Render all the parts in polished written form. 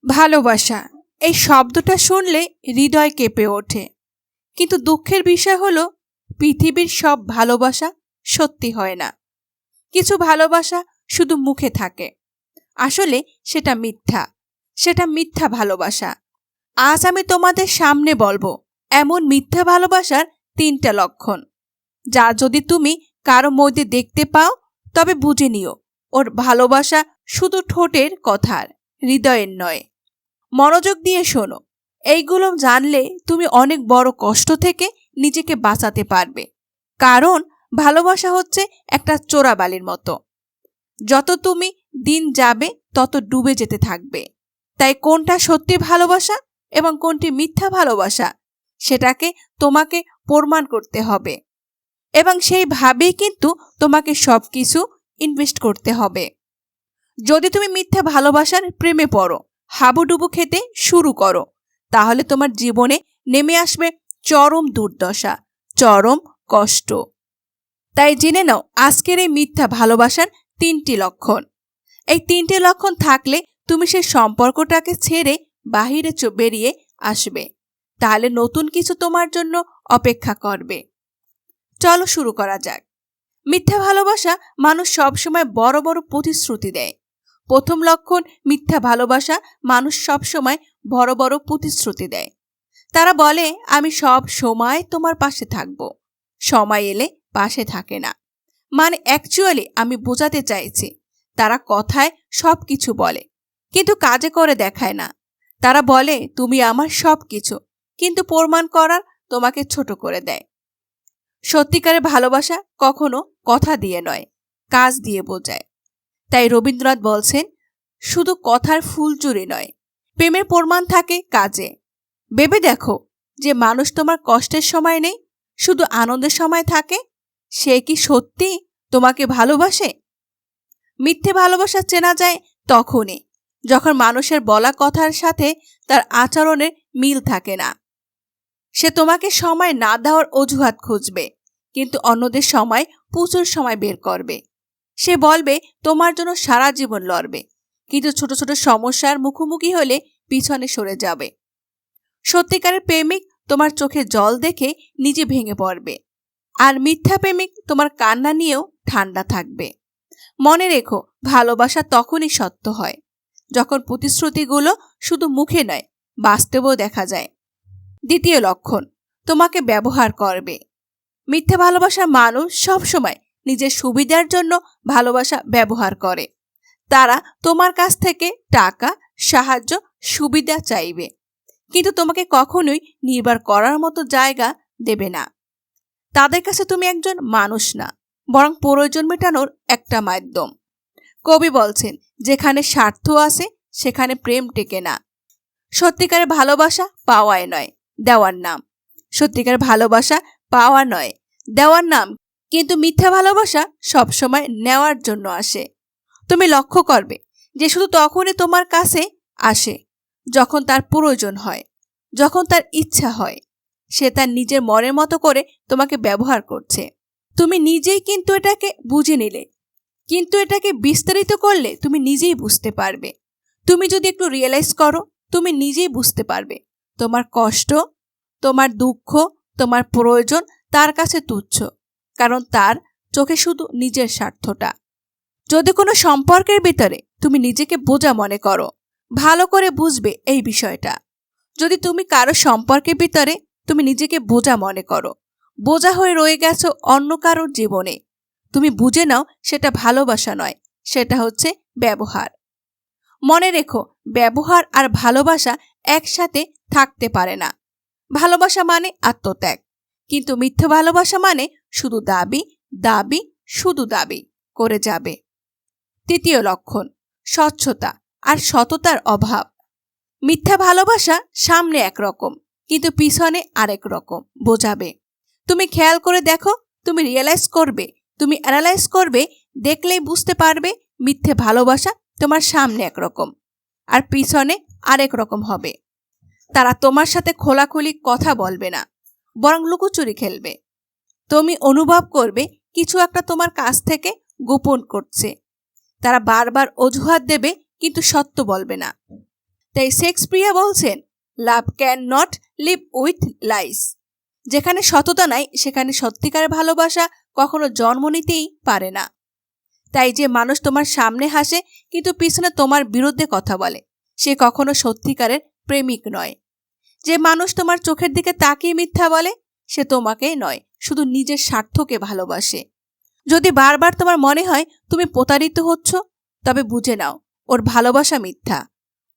ভালোবাসা এই শব্দটা শুনলে হৃদয় কেঁপে ওঠে। কিন্তু দুঃখের বিষয় হলো পৃথিবীর সব ভালোবাসা সত্যি হয় না। কিছু ভালোবাসা শুধু মুখে থাকে, আসলে সেটা মিথ্যা ভালোবাসা। আজ আমি তোমাদের সামনে বলবো এমন মিথ্যা ভালোবাসার 3টা লক্ষণ, যা যদি তুমি কারো মধ্যে দেখতে পাও তবে বুঝে নিও ওর ভালোবাসা শুধু ঠোঁটের কথার, হৃদয়ের নয়। মনোযোগ দিয়ে শোনো, এইগুলো জানলে তুমি অনেক বড় কষ্ট থেকে নিজেকে বাঁচাতে পারবে। কারণ ভালোবাসা হচ্ছে একটা চোরাবালির মতো, যত তুমি দিন যাবে তত ডুবে যেতে থাকবে। তাই কোনটা সত্যি ভালোবাসা এবং কোনটি মিথ্যা ভালোবাসা সেটাকে তোমাকে প্রমাণ করতে হবে, এবং সেইভাবেই কিন্তু তোমাকে সবকিছু ইনভেস্ট করতে হবে। যদি তুমি মিথ্যা ভালোবাসার প্রেমে পড়ো, হাবুডুবু খেতে শুরু করো, তাহলে তোমার জীবনে নেমে আসবে চরম দুর্দশা, চরম কষ্ট। তাই জেনে নাও আজকের এই মিথ্যা ভালোবাসার 3টি লক্ষণ। এই 3টে লক্ষণ থাকলে তুমি সেই সম্পর্কটাকে ছেড়ে বাহিরে বেরিয়ে আসবে, তাহলে নতুন কিছু তোমার জন্য অপেক্ষা করবে। চলো শুরু করা যাক। মিথ্যা ভালোবাসা মানুষ সবসময় বড় বড় প্রতিশ্রুতি দেয়। প্রথম লক্ষণ, মিথ্যা ভালোবাসা মানুষ সবসময় বড় বড় প্রতিশ্রুতি দেয়। তারা বলে আমি সব সময় তোমার পাশে থাকব, সময় এলে পাশে থাকে না। মানে অ্যাকচুয়ালি আমি বোঝাতে চাইছি, তারা কথায় সব কিছু বলে কিন্তু কাজে করে দেখায় না। তারা বলে তুমি আমার সব কিছু, কিন্তু প্রমাণ করার তোমাকে ছোট করে দেয়। সত্যিকারের ভালোবাসা কখনো কথা দিয়ে নয়, কাজ দিয়ে বোঝায়। তাই রবীন্দ্রনাথ বলছেন, শুধু কথার ফুলচুরি নয়, প্রেমের প্রমাণ থাকে কাজে। ভেবে দেখো, যে মানুষ তোমার কষ্টের সময় নেই, শুধু আনন্দের সময় থাকে, সে কি সত্যি তোমাকে ভালোবাসে? মিথ্যে ভালোবাসা চেনা যায় তখনই যখন মানুষের বলা কথার সাথে তার আচরণের মিল থাকে না। সে তোমাকে সময় না দেওয়ার অজুহাত খুঁজবে, কিন্তু অন্যদের সময় প্রচুর সময় বের করবে। সে বলবে তোমার জন্য সারা জীবন লড়বে, কিন্তু ছোট ছোট সমস্যার মুখোমুখি হলে পিছনে সরে যাবে। সত্যিকারের প্রেমিক তোমার চোখে জল দেখে নিজে ভেঙে পড়বে, আর মিথ্যা প্রেমিক তোমার কান্না নিয়েও ঠান্ডা থাকবে। মনে রেখো, ভালোবাসা তখনই সত্য হয় যখন প্রতিশ্রুতিগুলো শুধু মুখে নয়, বাস্তবেও দেখা যায়। দ্বিতীয় লক্ষণ, তোমাকে ব্যবহার করবে। মিথ্যা ভালোবাসার মানুষ সবসময় নিজের সুবিধার জন্য ভালোবাসা ব্যবহার করে। তারা তোমার কাছ থেকে টাকা, সাহায্য, সুবিধা চাইবে, কিন্তু তোমাকে কখনোই নির্ভর করার মতো জায়গা দেবে না। তাদের কাছে তুমি একজন মানুষ না, বরং প্রয়োজন মেটানোর একটা মাধ্যম। কবি বলছেন, যেখানে স্বার্থ আছে সেখানে প্রেম টেকে না। সত্যিকারের ভালোবাসা পাওয়ায় নয়, দেওয়ার নাম। সত্যিকারের ভালোবাসা পাওয়া নয়, দেওয়ার নাম। কিন্তু মিথ্যা ভালোবাসা সবসময় নেওয়ার জন্য আসে। তুমি লক্ষ্য করবে যে শুধু তখনই তোমার কাছে আসে যখন তার প্রয়োজন হয়, যখন তার ইচ্ছা হয়। সে তার নিজের মনের মতো করে তোমাকে ব্যবহার করছে। তুমি নিজেই কিন্তু এটাকে বুঝে নিলে, কিন্তু এটাকে বিস্তারিত করলে তুমি নিজেই বুঝতে পারবে। তুমি যদি একটু রিয়েলাইজ করো, তুমি নিজেই বুঝতে পারবে তোমার কষ্ট, তোমার দুঃখ, তোমার প্রয়োজন তার কাছে তুচ্ছ, কারণ তার চোখে শুধু নিজের স্বার্থটা। যদি কোনো সম্পর্কের ভিতরে তুমি নিজেকে বোঝা মনে করো, ভালো করে বুঝবে এই বিষয়টা। যদি তুমি কারো সম্পর্কের ভিতরে তুমি নিজেকে বোঝা মনে করো, বোঝা হয়ে রয়ে গেছো অন্য কারোর জীবনে, তুমি বুঝে নাও সেটা ভালোবাসা নয়, সেটা হচ্ছে ব্যবহার। মনে রেখো, ব্যবহার আর ভালোবাসা একসাথে থাকতে পারে না। ভালোবাসা মানে আত্মত্যাগ, কিন্তু মিথ্যা ভালোবাসা মানে শুধু দাবি, দাবি, শুধু দাবি করে যাবে। তৃতীয় লক্ষণ, স্বচ্ছতা আর সততার অভাব। মিথ্যা ভালোবাসা সামনে একরকম, কিন্তু পিছনে আরেক রকম বোঝাবে। তুমি খেয়াল করে দেখো, তুমি রিয়েলাইজ করবে, তুমি অ্যানালাইজ করবে, দেখলেই বুঝতে পারবে মিথ্যে ভালোবাসা তোমার সামনে একরকম আর পিছনে আরেক রকম হবে। তারা তোমার সাথে খোলাখুলি কথা বলবে না, বরং লুকোচুরি খেলবে। তুমি অনুভব করবে কিছু একটা তোমার কাছ থেকে গোপন করছে। তারা বারবার অজুহাত দেবে, কিন্তু সত্য বলবে না। তাই শেক্সপিয়ার বলছেন, love can not live with lies. যেখানে সততা নাই সেখানে সত্যিকারের ভালোবাসা কখনো জন্ম নিতেই পারে না। তাই যে মানুষ তোমার সামনে হাসে কিন্তু পিছনে তোমার বিরুদ্ধে কথা বলে, সে কখনো সত্যিকারের প্রেমিক নয়। যে মানুষ তোমার চোখের দিকে তাকিয়ে মিথ্যা বলে, সে তোমাকেই নয়, শুধু নিজের স্বার্থকে ভালোবাসে। যদি বারবার তোমার মনে হয় তুমি প্রতারিত হচ্ছ, তবে বুঝে নাও ওর ভালোবাসা মিথ্যা,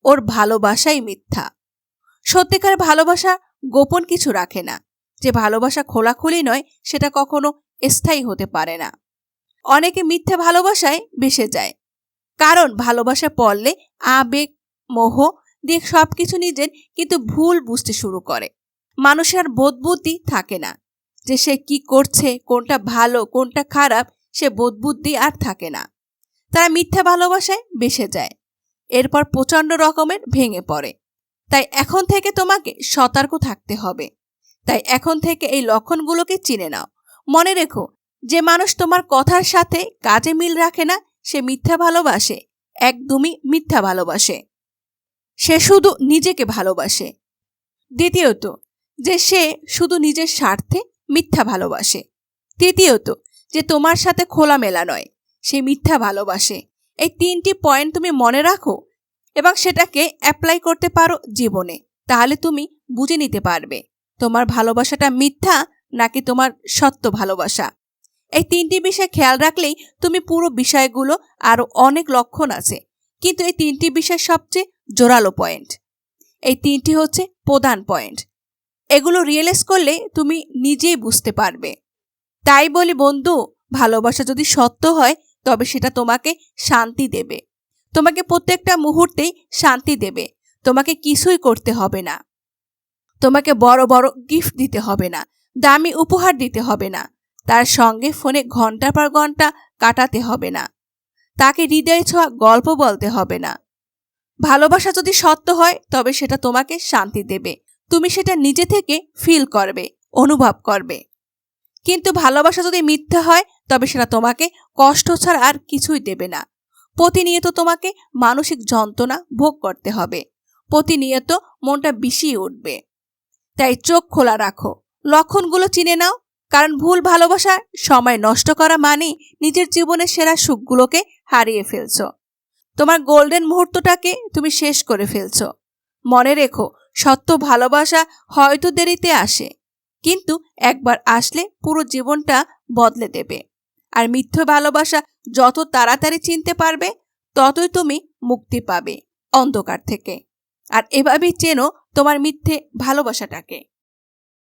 ওর ভালোবাসাই মিথ্যা। সত্যিকার ভালোবাসা গোপন কিছু রাখে না। যে ভালোবাসা খোলাখুলি নয়, সেটা কখনো স্থায়ী হতে পারে না। অনেকে মিথ্যা ভালোবাসায় বেসে যায়, কারণ ভালোবাসা পড়লে আবেগ মোহ দিয়ে সবকিছু নিজের কিন্তু ভুল বুঝতে শুরু করে। মানুষের বোধবুদ্ধি থাকে না, যে সে কি করছে, কোনটা ভালো কোনটা খারাপ, সে বোধবুদ্ধি আর থাকে না। তারা মিথ্যা ভালোবাসায় বেসে যায়, এরপর প্রচণ্ড রকমের ভেঙে পড়ে। তাই এখন থেকে তোমাকে সতর্ক থাকতে হবে। তাই এখন থেকে এই লক্ষণগুলোকে চিনে নাও। মনে রেখো, যে মানুষ তোমার কথার সাথে কাজে মিল রাখে না, সে মিথ্যা ভালোবাসে, একদমই মিথ্যা ভালোবাসে। সে শুধু নিজেকে ভালোবাসে। দ্বিতীয়ত, যে সে শুধু নিজের স্বার্থে মিথ্যা ভালোবাসে। তৃতীয়ত, যে তোমার সাথে খোলামেলা নয়, সে মিথ্যা ভালোবাসে। এই 3টি পয়েন্ট তুমি মনে রাখো এবং সেটাকে অ্যাপ্লাই করতে পারো জীবনে, তাহলে তুমি বুঝে নিতে পারবে তোমার ভালোবাসাটা মিথ্যা নাকি তোমার সত্য ভালোবাসা। এই 3টি বিষয় খেয়াল রাখলেই তুমি পুরো বিষয়গুলো, আরো অনেক লক্ষণ আছে, কিন্তু এই 3টি বিষয় সবচেয়ে জোরালো পয়েন্ট। এই 3টি হচ্ছে প্রধান পয়েন্ট। এগুলো রিয়েলাইজ করলে তুমি নিজেই বুঝতে পারবে। তাই বলি বন্ধু, ভালোবাসা যদি সত্য হয় তবে সেটা তোমাকে শান্তি দেবে। তোমাকে প্রত্যেকটা মুহূর্তেই শান্তি দেবে। তোমাকে কিছুই করতে হবে না, তোমাকে বড় বড় গিফট দিতে হবে না, দামি উপহার দিতে হবে না, তার সঙ্গে ফোনে ঘন্টার পর ঘন্টা কাটাতে হবে না, তাকে হৃদয়ে ছোঁয়া গল্প বলতে হবে না। ভালোবাসা যদি সত্য হয় তবে সেটা তোমাকে শান্তি দেবে। তুমি সেটা নিজে থেকে ফিল করবে, অনুভব করবে। কিন্তু ভালোবাসা যদি মিথ্যা হয় তবে সেটা তোমাকে কষ্ট ছাড়া আর কিছুই দেবে না। প্রতিনিয়ত তোমাকে মানসিক যন্ত্রণা ভোগ করতে হবে, প্রতিনিয়ত মনটা বিষিয়ে উঠবে। তাই চোখ খোলা রাখো, লক্ষণগুলো চিনে নাও। কারণ ভুল ভালোবাসা সময় নষ্ট করা মানে নিজের জীবনের সেরা সুখগুলোকে হারিয়ে ফেলছো। তোমার গোল্ডেন মুহূর্তটাকে তুমি শেষ করে ফেলছো। মনে রেখো, সত্য ভালোবাসা হয়তো দেরিতে আসে, কিন্তু একবার আসলে পুরো জীবনটা বদলে দেবে। আর মিথ্যা ভালোবাসা যত তাড়াতাড়ি চিনতে পারবে, ততই তুমি মুক্তি পাবে অন্ধকার থেকে। আর এভাবেই চেনো তোমার মিথ্যে ভালোবাসাটাকে।